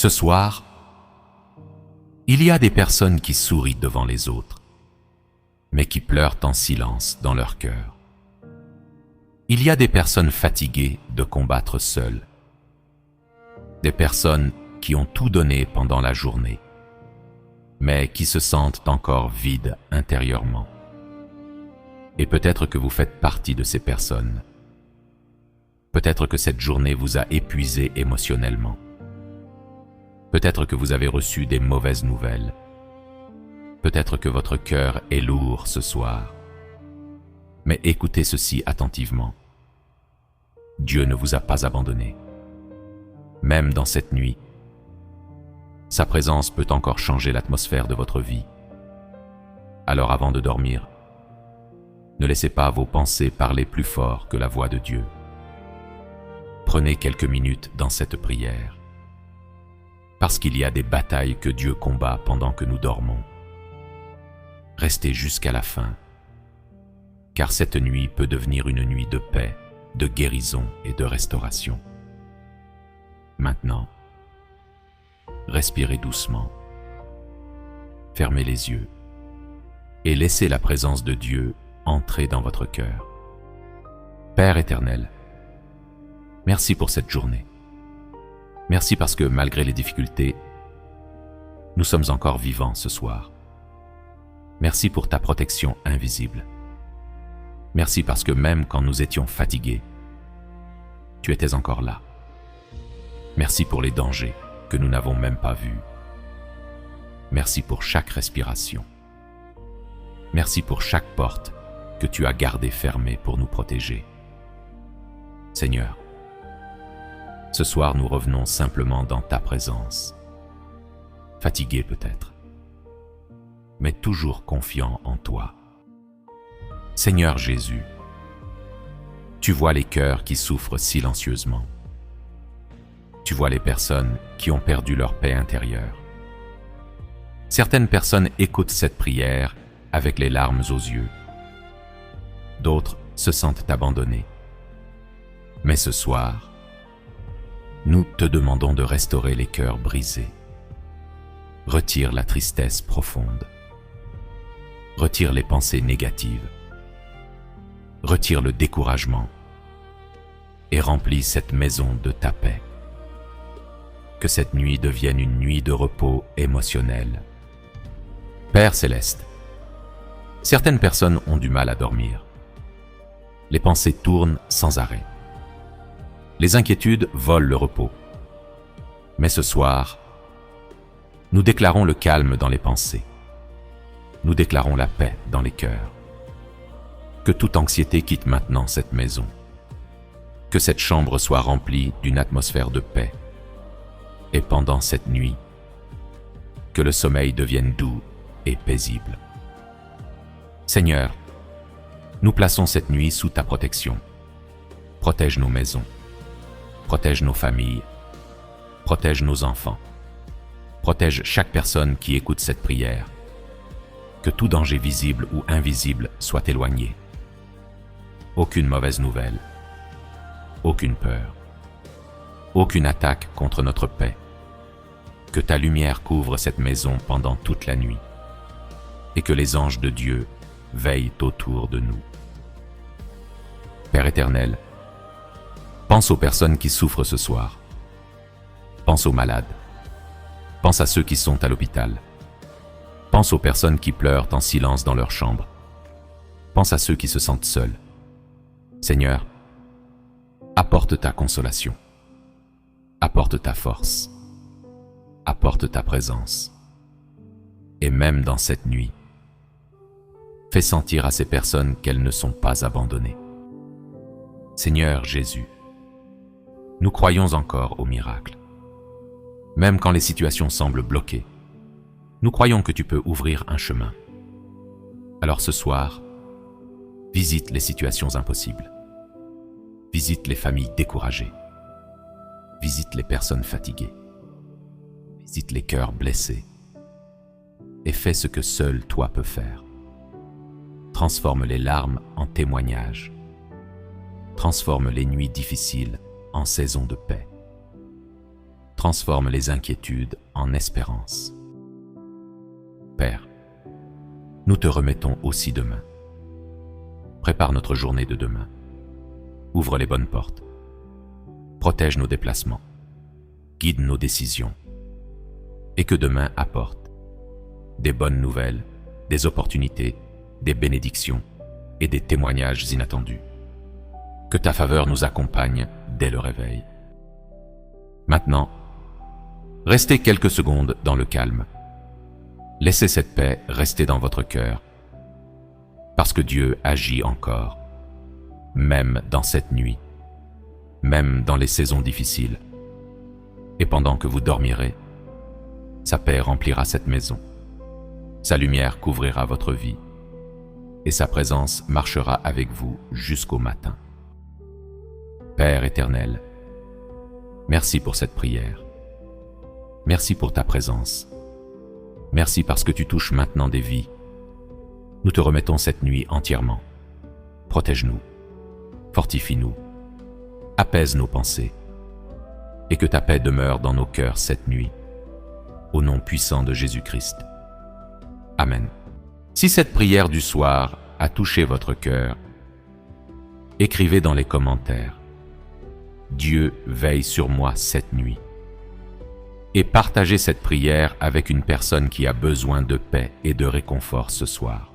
Ce soir, il y a des personnes qui sourient devant les autres, mais qui pleurent en silence dans leur cœur. Il y a des personnes fatiguées de combattre seules, des personnes qui ont tout donné pendant la journée, mais qui se sentent encore vides intérieurement. Et peut-être que vous faites partie de ces personnes. Peut-être que cette journée vous a épuisé émotionnellement. Peut-être que vous avez reçu des mauvaises nouvelles. Peut-être que votre cœur est lourd ce soir. Mais écoutez ceci attentivement. Dieu ne vous a pas abandonné. Même dans cette nuit, sa présence peut encore changer l'atmosphère de votre vie. Alors avant de dormir, ne laissez pas vos pensées parler plus fort que la voix de Dieu. Prenez quelques minutes dans cette prière, parce qu'il y a des batailles que Dieu combat pendant que nous dormons. Restez jusqu'à la fin, car cette nuit peut devenir une nuit de paix, de guérison et de restauration. Maintenant, respirez doucement, fermez les yeux et laissez la présence de Dieu entrer dans votre cœur. Père éternel, merci pour cette journée. Merci parce que malgré les difficultés, nous sommes encore vivants ce soir. Merci pour ta protection invisible. Merci parce que même quand nous étions fatigués, tu étais encore là. Merci pour les dangers que nous n'avons même pas vus. Merci pour chaque respiration. Merci pour chaque porte que tu as gardée fermée pour nous protéger. Seigneur, ce soir nous revenons simplement dans ta présence, fatigués peut-être, mais toujours confiants en toi. Seigneur Jésus, tu vois les cœurs qui souffrent silencieusement. Tu vois les personnes qui ont perdu leur paix intérieure. Certaines personnes écoutent cette prière avec les larmes aux yeux. D'autres se sentent abandonnées. Mais ce soir, nous te demandons de restaurer les cœurs brisés. Retire la tristesse profonde. Retire les pensées négatives. Retire le découragement et remplis cette maison de ta paix. Que cette nuit devienne une nuit de repos émotionnel. Père céleste, certaines personnes ont du mal à dormir. Les pensées tournent sans arrêt. Les inquiétudes volent le repos. Mais ce soir, nous déclarons le calme dans les pensées. Nous déclarons la paix dans les cœurs. Que toute anxiété quitte maintenant cette maison. Que cette chambre soit remplie d'une atmosphère de paix. Et pendant cette nuit, que le sommeil devienne doux et paisible. Seigneur, nous plaçons cette nuit sous ta protection. Protège nos maisons, protège nos familles, protège nos enfants, protège chaque personne qui écoute cette prière. Que tout danger visible ou invisible soit éloigné. Aucune mauvaise nouvelle, aucune peur, aucune attaque contre notre paix. Que ta lumière couvre cette maison pendant toute la nuit et que les anges de Dieu veillent autour de nous. Père éternel, pense aux personnes qui souffrent ce soir. Pense aux malades. Pense à ceux qui sont à l'hôpital. Pense aux personnes qui pleurent en silence dans leur chambre. Pense à ceux qui se sentent seuls. Seigneur, apporte ta consolation. Apporte ta force. Apporte ta présence. Et même dans cette nuit, fais sentir à ces personnes qu'elles ne sont pas abandonnées. Seigneur Jésus, nous croyons encore au miracle. Même quand les situations semblent bloquées, nous croyons que tu peux ouvrir un chemin. Alors ce soir, visite les situations impossibles. Visite les familles découragées. Visite les personnes fatiguées. Visite les cœurs blessés. Et fais ce que seul toi peux faire. Transforme les larmes en témoignages. Transforme les nuits difficiles en saisons de paix. transforme les inquiétudes en espérance. Père, nous te remettons aussi demain. Prépare notre journée de demain. Ouvre les bonnes portes. Protège nos déplacements. Guide nos décisions. Et que demain apporte des bonnes nouvelles, des opportunités, des bénédictions et des témoignages inattendus. Que ta faveur nous accompagne dès le réveil. Maintenant, restez quelques secondes dans le calme. Laissez cette paix rester dans votre cœur, parce que Dieu agit encore, même dans cette nuit, même dans les saisons difficiles. Et pendant que vous dormirez, sa paix remplira cette maison, sa lumière couvrira votre vie, et sa présence marchera avec vous jusqu'au matin. Père éternel, merci pour cette prière. Merci pour ta présence. Merci parce que tu touches maintenant des vies. Nous te remettons cette nuit entièrement. Protège-nous, fortifie-nous, apaise nos pensées, et que ta paix demeure dans nos cœurs cette nuit. Au nom puissant de Jésus-Christ. Amen. Si cette prière du soir a touché votre cœur, écrivez dans les commentaires « Dieu veille sur moi cette nuit » et partagez cette prière avec une personne qui a besoin de paix et de réconfort ce soir.